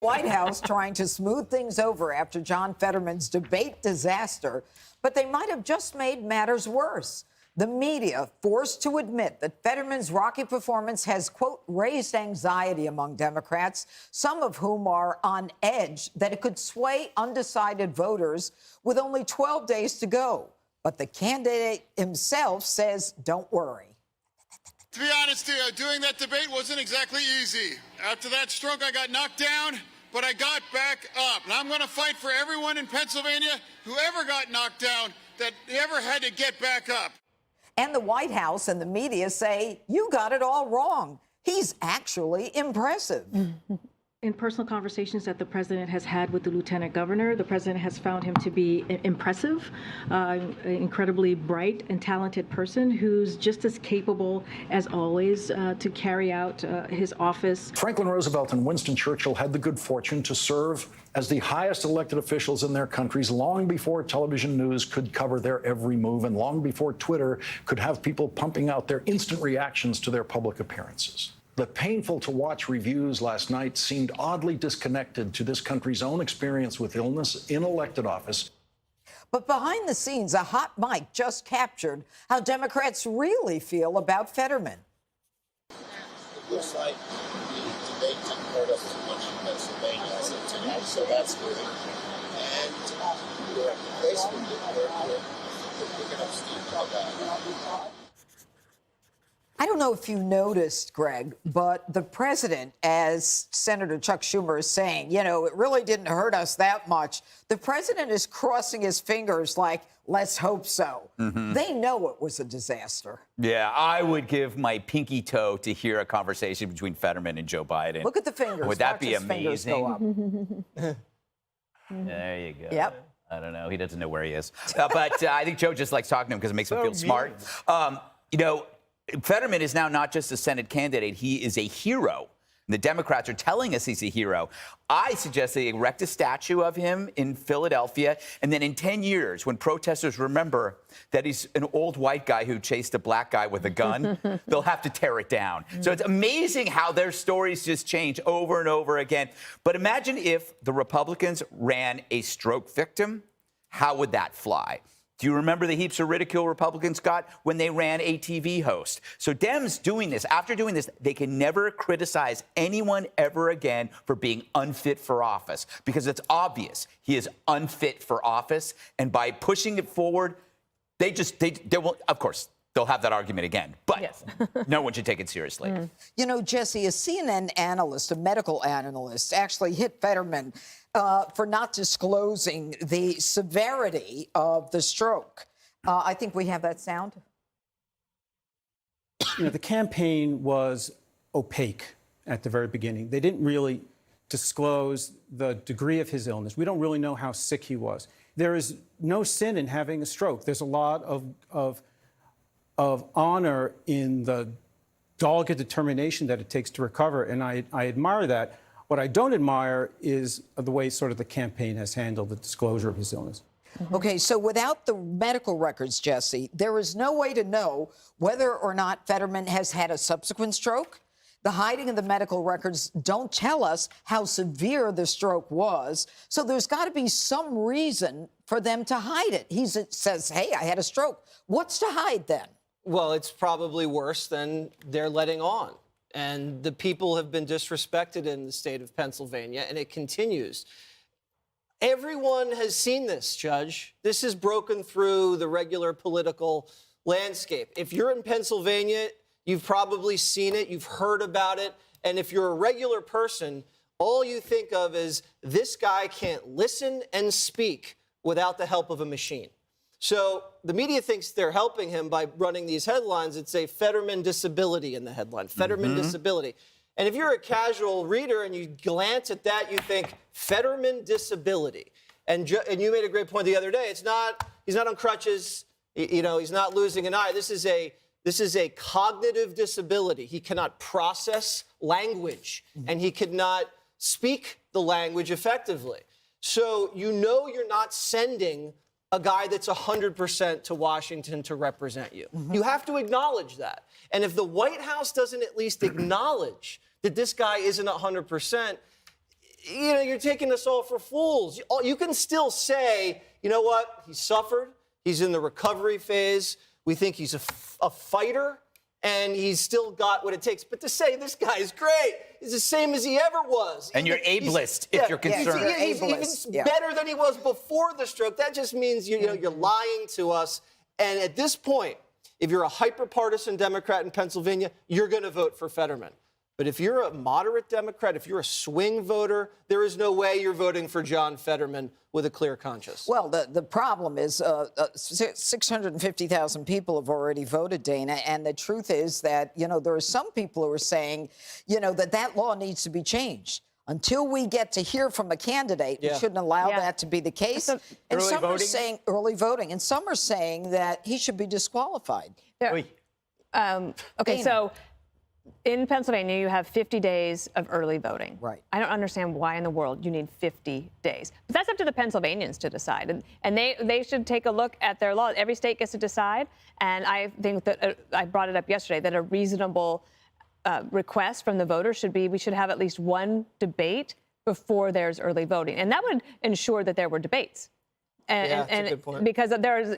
White House trying to smooth things over after John Fetterman's debate disaster, but they might have just made matters worse. The media forced to admit that Fetterman's rocky performance has, quote, raised anxiety among Democrats, some of whom are on edge that it could sway undecided voters with only 12 days to go. But the candidate himself says, don't worry. To be honest, doing that debate wasn't exactly easy. After that stroke, I got knocked down, but I got back up. And I'm going to fight for everyone in Pennsylvania who ever got knocked down, that ever had to get back up. And the White House and the media say, you got it all wrong. He's actually impressive. In personal conversations that the president has had with the lieutenant governor, the president has found him to be impressive, an incredibly bright and talented person who's just as capable as always to carry out his office. Franklin Roosevelt and Winston Churchill had the good fortune to serve as the highest elected officials in their countries long before television news could cover their every move and long before Twitter could have people pumping out their instant reactions to their public appearances. The painful-to-watch reviews last night seemed oddly disconnected to this country's own experience with illness in elected office. But behind the scenes, a hot mic just captured how Democrats really feel about Fetterman. It looks like the debate didn't hurt us too much in Pennsylvania as of tonight, so that's good. And we're basically picking up steam about that. I don't know if you noticed, Greg, but the president, as Senator Chuck Schumer is saying, you know, it really didn't hurt us that much. The president is crossing his fingers like, let's hope so. They know it was a disaster. Yeah, I would give my pinky toe to hear a conversation between Fetterman and Joe Biden. Look at the fingers. Would that Watch be his fingers amazing? go up. There you go. Yep. I don't know. He doesn't know where he is. But I think Joe just likes talking to him because it makes him feel smart. You know, Fetterman is now not just a Senate candidate. He is a hero. The Democrats are telling us he's a hero. I suggest they erect a statue of him in Philadelphia, and then in 10 years, when protesters remember that he's an old white guy who chased a black guy with a gun, they'll have to tear it down. So it's amazing how their stories just change over and over again. But imagine if the Republicans ran a stroke victim. How would that fly? Do you remember the heaps of ridicule Republicans got when they ran a TV host? So Dems doing this, after doing this, they can never criticize anyone ever again for being unfit for office because it's obvious he is unfit for office. And by pushing it forward, they will, of course, they'll have that argument again. But yes. No one should take it seriously. You know, Jesse, a CNN analyst, a medical analyst, actually hit Fetterman for not disclosing the severity of the stroke. I think we have that sound. You know, the campaign was opaque at the very beginning. They didn't really disclose the degree of his illness. We don't really know how sick he was. There is no sin in having a stroke. There's a lot of honor in the dogged determination that it takes to recover, and I admire that. What I don't admire is the way sort of the campaign has handled the disclosure of his illness. Okay, so without the medical records, Jesse, there is no way to know whether or not Fetterman has had a subsequent stroke. The hiding of the medical records don't tell us how severe the stroke was. So there's got to be some reason for them to hide it. He says, hey, I had a stroke. What's to hide then? Well, it's probably worse than they're letting on. And the people have been disrespected in the state of Pennsylvania, and it continues. Everyone has seen this, Judge. This has broken through the regular political landscape. If you're in Pennsylvania, you've probably seen it, you've heard about it, and if you're a regular person, all you think of is this guy can't listen and speak without the help of a machine. So the media thinks they're helping him by running these headlines that say Fetterman disability in the headline, Fetterman disability. And if you're a casual reader and you glance at that, you think Fetterman disability. And you made a great point the other day. He's not on crutches. You know, he's not losing an eye. This is a cognitive disability. He cannot process language, and he cannot speak the language effectively. So you know you're not sending a guy that's 100% to Washington to represent you. You have to acknowledge that. And if the White House doesn't at least acknowledge that this guy isn't 100%, you're taking us all for fools. You can still say, you know what? He suffered. He's in the recovery phase. We think he's a fighter, and he's still got what it takes. But to say this guy is great, is the same as he ever was. And you're ableist if you're concerned. He's even better than he was before the stroke. That just means you're lying to us. And at this point, if you're a hyper-partisan Democrat in Pennsylvania, you're going to vote for Fetterman. But if you're a moderate Democrat, if you're a swing voter, there is no way you're voting for John Fetterman with a clear conscience. Well, the problem is 650,000 people have already voted, Dana. And the truth is that, there are some people who are saying, that law needs to be changed. Until we get to hear from a candidate, we shouldn't allow that to be the case. And some are saying early voting, and some are saying that he should be disqualified. Okay, so in Pennsylvania, you have 50 days of early voting. Right. I don't understand why in the world you need 50 days. But that's up to the Pennsylvanians to decide. And they should take a look at their law. Every state gets to decide. And I think that I brought it up yesterday that a reasonable request from the voters should be we should have at least one debate before there's early voting. And that would ensure that there were debates. That's a good point. Because they're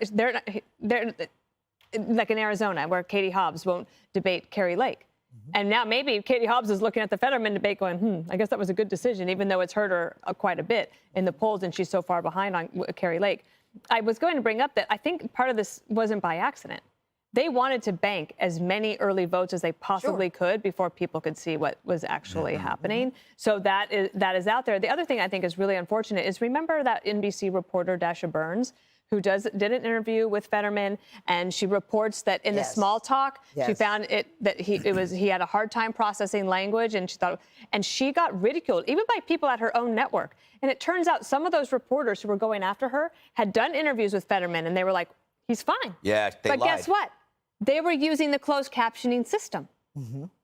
like in Arizona, where Katie Hobbs won't debate Carrie Lake. And now maybe Katie Hobbs is looking at the Fetterman debate going, I guess that was a good decision, even though it's hurt her quite a bit in the polls and she's so far behind on Carrie Lake. I was going to bring up that I think part of this wasn't by accident. They wanted to bank as many early votes as they possibly could before people could see what was actually happening. So that is out there. The other thing I think is really unfortunate is remember that NBC reporter Dasha Burns, who did an interview with Fetterman, and she reports that in the small talk, she found that he had a hard time processing language, and she got ridiculed even by people at her own network. And it turns out some of those reporters who were going after her had done interviews with Fetterman, and they were like, "He's fine." Yeah, but guess what? They were using the closed captioning system.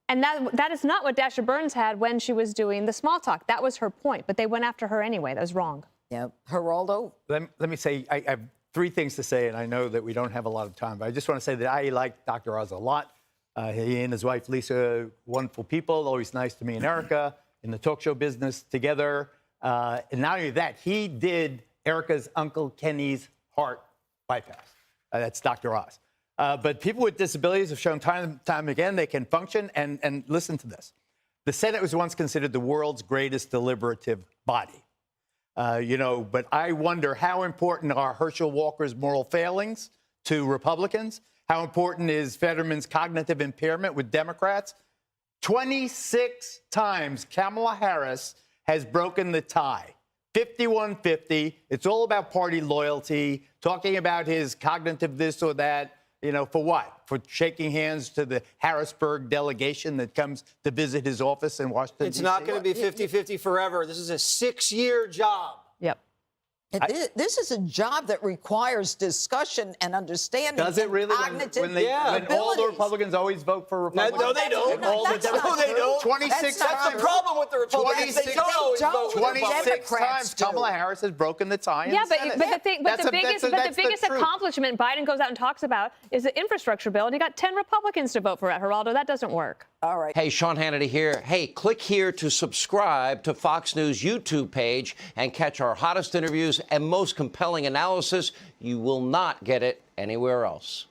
And that is not what Dasha Burns had when she was doing the small talk. That was her point, but they went after her anyway. That was wrong. Yeah, Geraldo? Let me say, I have three things to say, and I know that we don't have a lot of time, but I just want to say that I like Dr. Oz a lot. He and his wife, Lisa, wonderful people, always nice to me and Erica, in the talk show business together. And not only that, he did Erica's Uncle Kenny's heart bypass. That's Dr. Oz. But people with disabilities have shown time and time again they can function, and listen to this. The Senate was once considered the world's greatest deliberative body. But I wonder how important are Herschel Walker's moral failings to Republicans? How important is Fetterman's cognitive impairment with Democrats? 26 times Kamala Harris has broken the tie. 51-50. It's all about party loyalty, talking about his cognitive this or that. For what? For shaking hands to the Harrisburg delegation that comes to visit his office in Washington, It's not going to be 50-50 forever. This is a 6-year job. Yep. This is a job that requires discussion and understanding. Does it really? When all the Republicans always vote for Republicans? No, they don't. No, they don't. 26 That's the problem with the Republicans. They don't always vote for 26 times Kamala Harris has broken the tie in the Senate. But the biggest accomplishment Biden goes out and talks about is the infrastructure bill, and he got 10 Republicans to vote for it. Geraldo, that doesn't work. All right. Hey, Sean Hannity here. Hey, click here to subscribe to Fox News YouTube page and catch our hottest interviews and most compelling analysis. You will not get it anywhere else.